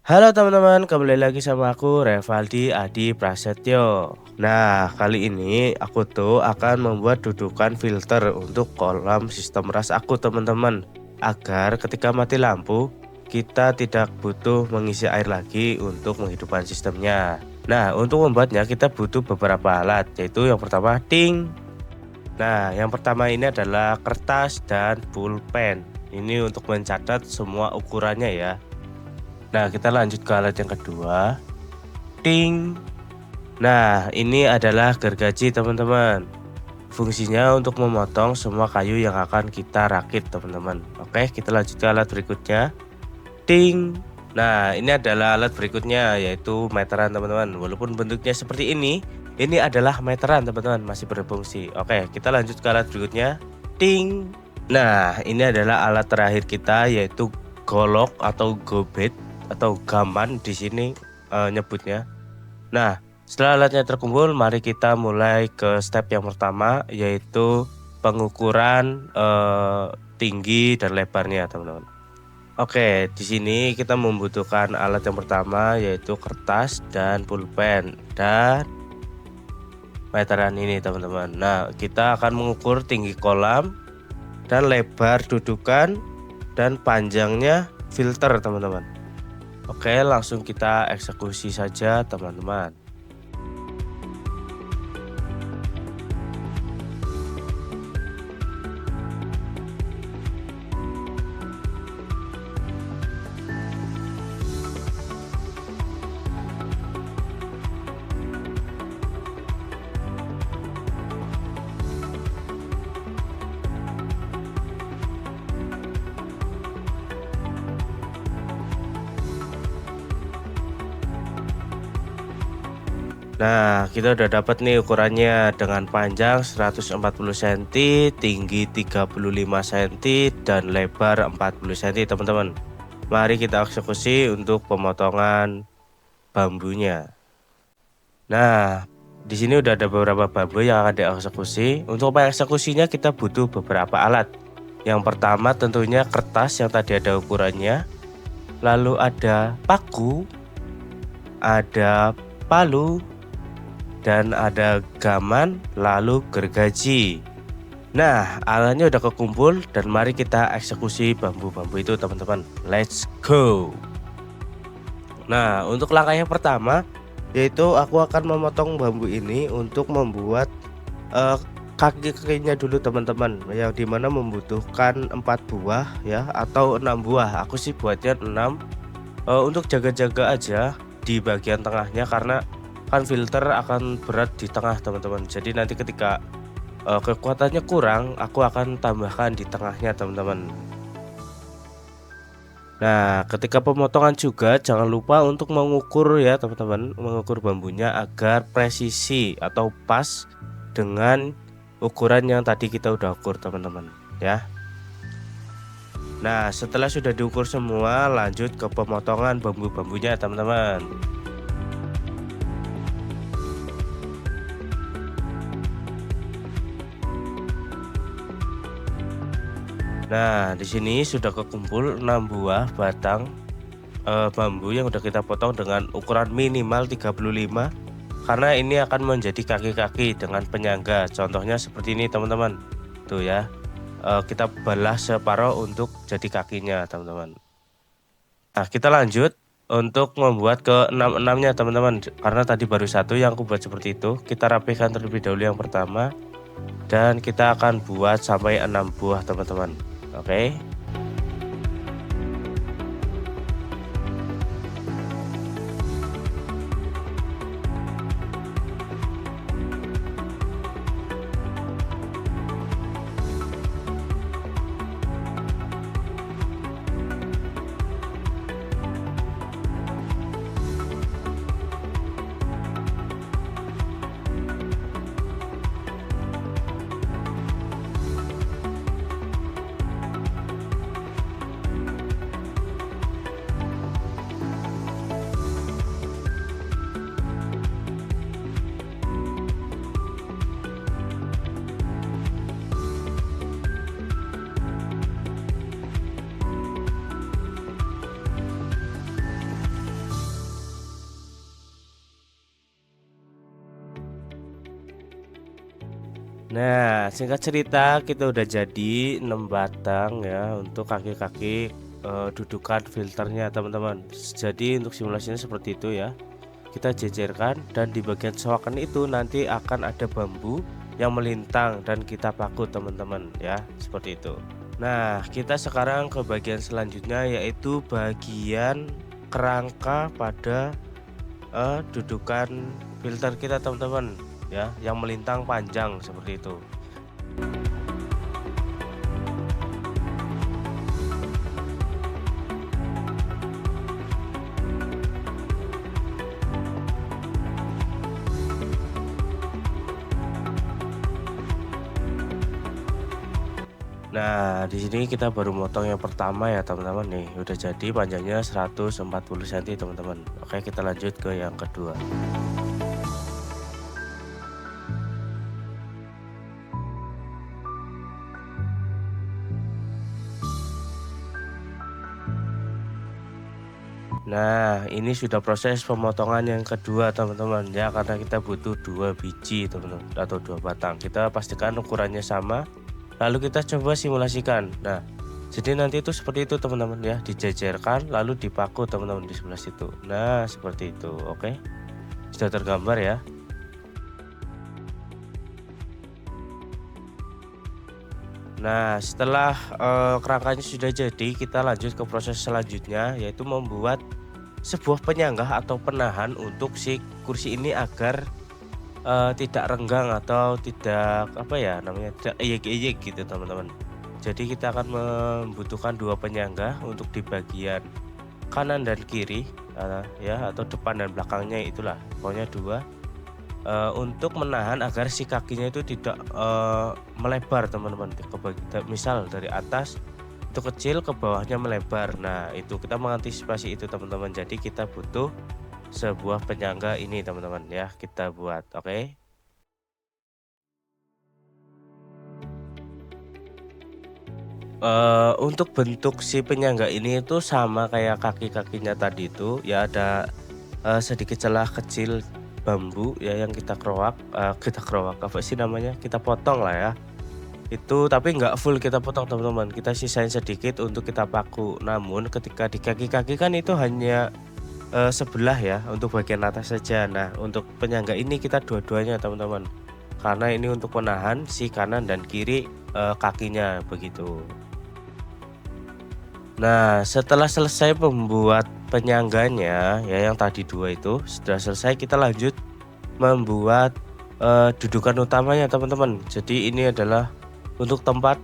Halo teman-teman, kembali lagi sama aku Revaldi Adi Prasetyo. Nah, kali ini aku tuh akan membuat dudukan filter untuk kolam sistem ras aku teman-teman. Agar ketika mati lampu, kita tidak butuh mengisi air lagi untuk menghidupkan sistemnya. Nah, untuk membuatnya kita butuh beberapa alat, yaitu yang pertama ting. Nah, yang pertama ini adalah kertas dan pulpen. Ini untuk mencatat semua ukurannya ya. Nah, kita lanjut ke alat yang kedua. Ting. Nah, ini adalah gergaji teman-teman. Fungsinya untuk memotong semua kayu yang akan kita rakit teman-teman. Oke, kita lanjut ke alat berikutnya. Ting. Nah, ini adalah alat berikutnya yaitu meteran teman-teman. Walaupun bentuknya seperti ini adalah meteran teman-teman, masih berfungsi. Oke, kita lanjut ke alat berikutnya. Ting. Nah, ini adalah alat terakhir kita yaitu golok atau gobet atau gaman di sini nyebutnya. Nah, setelah alatnya terkumpul, mari kita mulai ke step yang pertama yaitu pengukuran tinggi dan lebarnya, teman-teman. Oke, di sini kita membutuhkan alat yang pertama yaitu kertas dan pulpen dan meteran ini, teman-teman. Nah, kita akan mengukur tinggi kolam dan lebar dudukan dan panjangnya filter, teman-teman. Oke, langsung kita eksekusi saja, teman-teman. Nah, kita udah dapat nih ukurannya dengan panjang 140 cm, tinggi 35 cm, dan lebar 40 cm, teman-teman. Mari kita eksekusi untuk pemotongan bambunya. Nah, di sini udah ada beberapa bambu yang akan dieksekusi. Untuk mengeksekusinya kita butuh beberapa alat. Yang pertama tentunya kertas yang tadi ada ukurannya. Lalu ada paku, ada palu, dan ada gaman, lalu gergaji. Nah, alatnya udah kekumpul dan mari kita eksekusi bambu-bambu itu, teman-teman. Let's go. Nah, untuk langkah yang pertama yaitu aku akan memotong bambu ini untuk membuat kaki-kakinya dulu, teman-teman, yang dimana membutuhkan 4 buah ya atau 6 buah. Aku sih buatnya 6 untuk jaga-jaga aja di bagian tengahnya, karena kan filter akan berat di tengah, teman-teman. Jadi nanti ketika kekuatannya kurang, aku akan tambahkan di tengahnya, teman-teman. Nah, ketika pemotongan juga jangan lupa untuk mengukur ya, teman-teman, mengukur bambunya agar presisi atau pas dengan ukuran yang tadi kita udah ukur, teman-teman ya. Nah, setelah sudah diukur semua, lanjut ke pemotongan bambu-bambunya, teman-teman. Nah, di sini sudah kekumpul 6 buah batang bambu yang udah kita potong dengan ukuran minimal 35, karena ini akan menjadi kaki-kaki dengan penyangga. Contohnya seperti ini, teman-teman. Tuh ya. Kita belah separuh untuk jadi kakinya, teman-teman. Nah, kita lanjut untuk membuat ke 6-6-nya, teman-teman. Karena tadi baru satu yang aku buat seperti itu. Kita rapihkan terlebih dahulu yang pertama dan kita akan buat sampai 6 buah, teman-teman. Oke. Nah, singkat cerita kita udah jadi 6 batang ya untuk kaki-kaki, dudukan filternya teman-teman. Jadi untuk simulasinya seperti itu ya. Kita jejerkan dan di bagian selokan itu nanti akan ada bambu yang melintang dan kita paku teman-teman ya, seperti itu. Nah, kita sekarang ke bagian selanjutnya yaitu bagian kerangka pada dudukan filter kita teman-teman ya, yang melintang panjang seperti itu. Nah, di sini kita baru motong yang pertama ya teman-teman nih, udah jadi panjangnya 140 cm teman-teman. Oke, kita lanjut ke yang kedua. Nah, ini sudah proses pemotongan yang kedua teman-teman ya, karena kita butuh 2 biji teman-teman atau 2 batang. Kita pastikan ukurannya sama, lalu kita coba simulasikan. Nah, jadi nanti itu seperti itu teman-teman ya, dijejerkan lalu dipaku teman-teman di sebelah situ. Nah, seperti itu. Oke, sudah tergambar ya. Nah, setelah kerangkanya sudah jadi, kita lanjut ke proses selanjutnya yaitu membuat sebuah penyangga atau penahan untuk si kursi ini agar tidak renggang atau tidak apa ya namanya, tidak eyek-eyek gitu teman-teman. Jadi kita akan membutuhkan 2 penyangga untuk di bagian kanan dan kiri ya, atau depan dan belakangnya, itulah pokoknya 2 untuk menahan agar si kakinya itu tidak melebar teman-teman. Misal dari atas itu kecil, ke bawahnya melebar. Nah, itu kita mengantisipasi itu teman-teman. Jadi kita butuh sebuah penyangga ini teman-teman ya, kita buat. Oke. Untuk bentuk si penyangga ini itu sama kayak kaki-kakinya tadi itu ya, ada sedikit celah kecil bambu ya yang kita kerowak apa sih namanya, kita potong lah ya. Itu tapi nggak full kita potong teman-teman, kita sisain sedikit untuk kita paku. Namun ketika di kaki-kaki kan itu hanya sebelah ya, untuk bagian atas saja. Nah, untuk penyangga ini kita dua-duanya teman-teman, karena ini untuk menahan si kanan dan kiri kakinya begitu. Nah, setelah selesai membuat penyangganya ya, yang tadi 2 itu sudah selesai, kita lanjut membuat dudukan utamanya teman-teman. Jadi ini adalah untuk tempat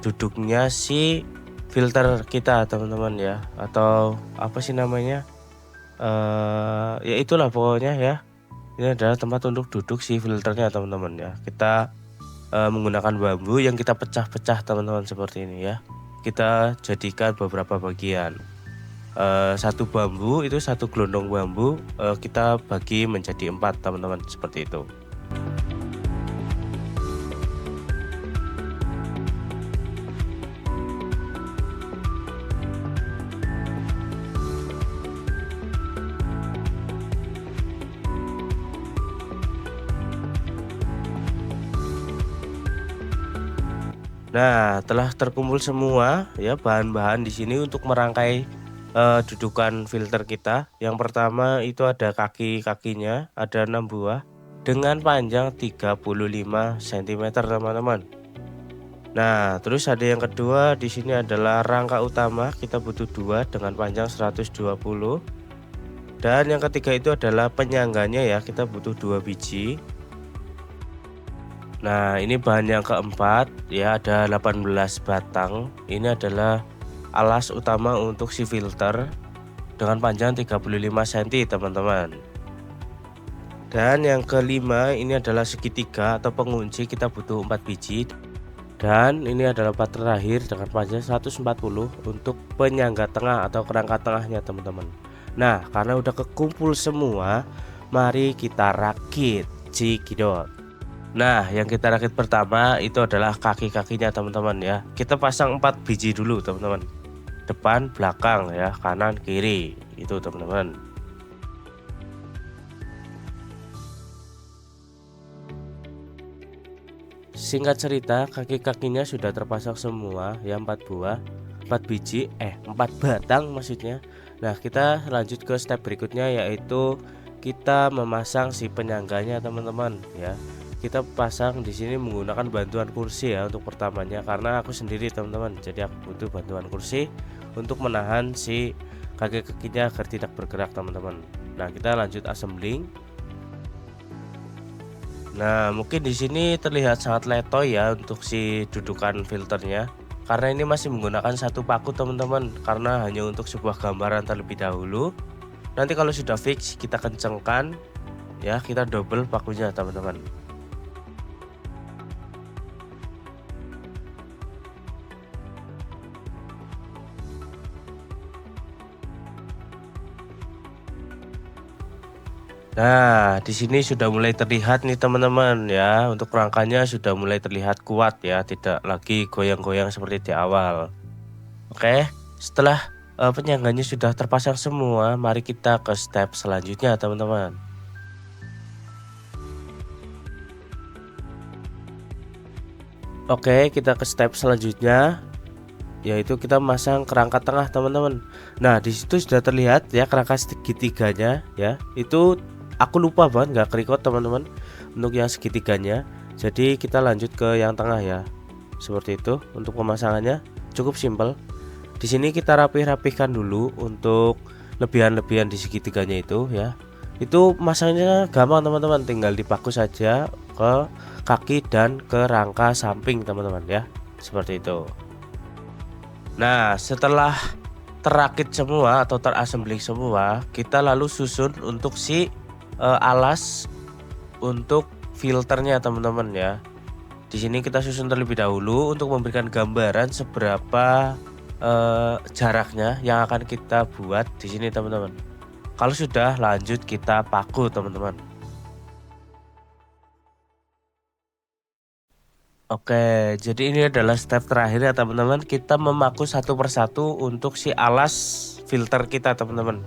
duduknya si filter kita teman-teman ya, atau apa sih namanya, ya itulah pokoknya ya. Ini adalah tempat untuk duduk si filternya teman-teman ya. Kita menggunakan bambu yang kita pecah-pecah teman-teman seperti ini ya. Kita jadikan beberapa bagian. Satu bambu itu, satu gelondong bambu kita bagi menjadi 4 teman-teman, seperti itu. Nah, telah terkumpul semua ya bahan-bahan di sini untuk merangkai dudukan filter kita. Yang pertama itu ada kaki-kakinya, ada 6 buah dengan panjang 35 cm teman-teman. Nah, terus ada yang kedua di sini adalah rangka utama, kita butuh 2 dengan panjang 120. Dan yang ketiga itu adalah penyangganya ya, kita butuh 2 biji. Nah, ini bahan yang keempat ya, ada 18 batang. Ini adalah alas utama untuk si filter dengan panjang 35 cm teman-teman. Dan yang kelima ini adalah segitiga atau pengunci, kita butuh 4 biji. Dan ini adalah part terakhir dengan panjang 140 untuk penyangga tengah atau kerangka tengahnya teman-teman. Nah, karena udah kekumpul semua, mari kita rakit cekidot. Nah, yang kita rakit pertama itu adalah kaki-kakinya teman-teman ya. Kita pasang 4 biji dulu teman-teman. Depan, belakang ya, kanan, kiri. Itu teman-teman. Singkat cerita, kaki-kakinya sudah terpasang semua ya, 4 buah, 4 biji, 4 batang maksudnya. Nah, kita lanjut ke step berikutnya, yaitu kita memasang si penyangganya teman-teman ya. Kita pasang di sini menggunakan bantuan kursi ya untuk pertamanya, karena aku sendiri teman-teman. Jadi aku butuh bantuan kursi untuk menahan si kaki-kakinya agar tidak bergerak teman-teman. Nah, kita lanjut assembling. Nah, mungkin di sini terlihat sangat letoy ya untuk si dudukan filternya. Karena ini masih menggunakan satu paku teman-teman, karena hanya untuk sebuah gambaran terlebih dahulu. Nanti kalau sudah fix kita kencengkan ya, kita double pakunya teman-teman. Nah, di sini sudah mulai terlihat nih teman-teman ya, untuk rangkanya sudah mulai terlihat kuat ya, tidak lagi goyang-goyang seperti di awal. Oke, setelah penyangganya sudah terpasang semua, mari kita ke step selanjutnya teman-teman. Oke, kita ke step selanjutnya, yaitu kita masang kerangka tengah teman-teman. Nah, di situ sudah terlihat ya kerangka segitiganya ya. Itu aku lupa banget nggak record teman-teman untuk yang segitiganya. Jadi kita lanjut ke yang tengah ya. Seperti itu untuk pemasangannya cukup simpel. Di sini kita rapih-rapihkan dulu untuk lebihan-lebihan di segitiganya itu ya. Itu masangnya gampang teman-teman, tinggal dipaku saja ke kaki dan ke rangka samping teman-teman ya. Seperti itu. Nah, setelah terakit semua atau terassembling semua, kita lalu susun untuk si alas untuk filternya teman-teman ya. Di sini kita susun terlebih dahulu untuk memberikan gambaran seberapa jaraknya yang akan kita buat di sini teman-teman. Kalau sudah, lanjut kita paku teman-teman. Oke, jadi ini adalah step terakhir ya teman-teman. Kita memaku satu persatu untuk si alas filter kita teman-teman.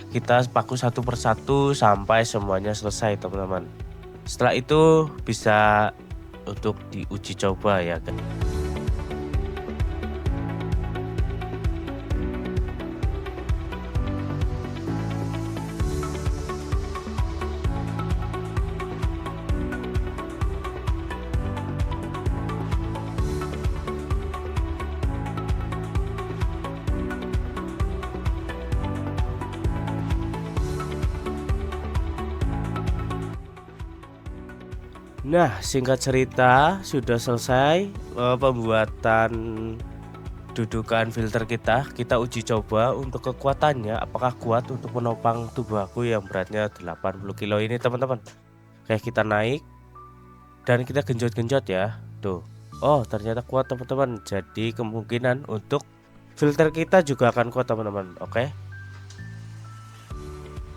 Kita paku satu persatu sampai semuanya selesai teman-teman. Setelah itu bisa untuk diuji coba ya kan. Nah, singkat cerita sudah selesai pembuatan dudukan filter kita. Kita uji coba untuk kekuatannya, apakah kuat untuk menopang tubuh aku yang beratnya 80 kilo ini teman-teman. Kayak kita naik dan kita genjot-genjot ya. Tuh. Oh, ternyata kuat teman-teman. Jadi kemungkinan untuk filter kita juga akan kuat teman-teman. Oke.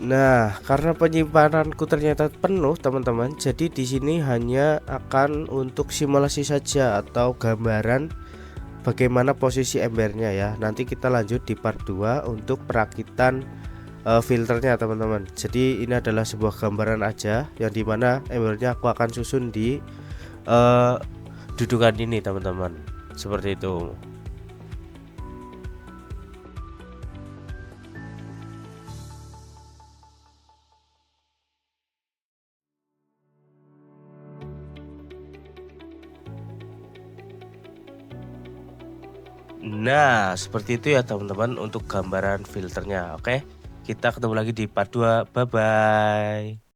Nah, karena penyimpananku ternyata penuh teman-teman, jadi di sini hanya akan untuk simulasi saja atau gambaran bagaimana posisi embernya ya. Nanti kita lanjut di part 2 untuk perakitan filternya teman-teman. Jadi ini adalah sebuah gambaran aja yang dimana embernya aku akan susun di dudukan ini teman-teman. Seperti itu. Nah, seperti itu ya teman-teman untuk gambaran filternya. Oke, kita ketemu lagi di part 2. Bye bye.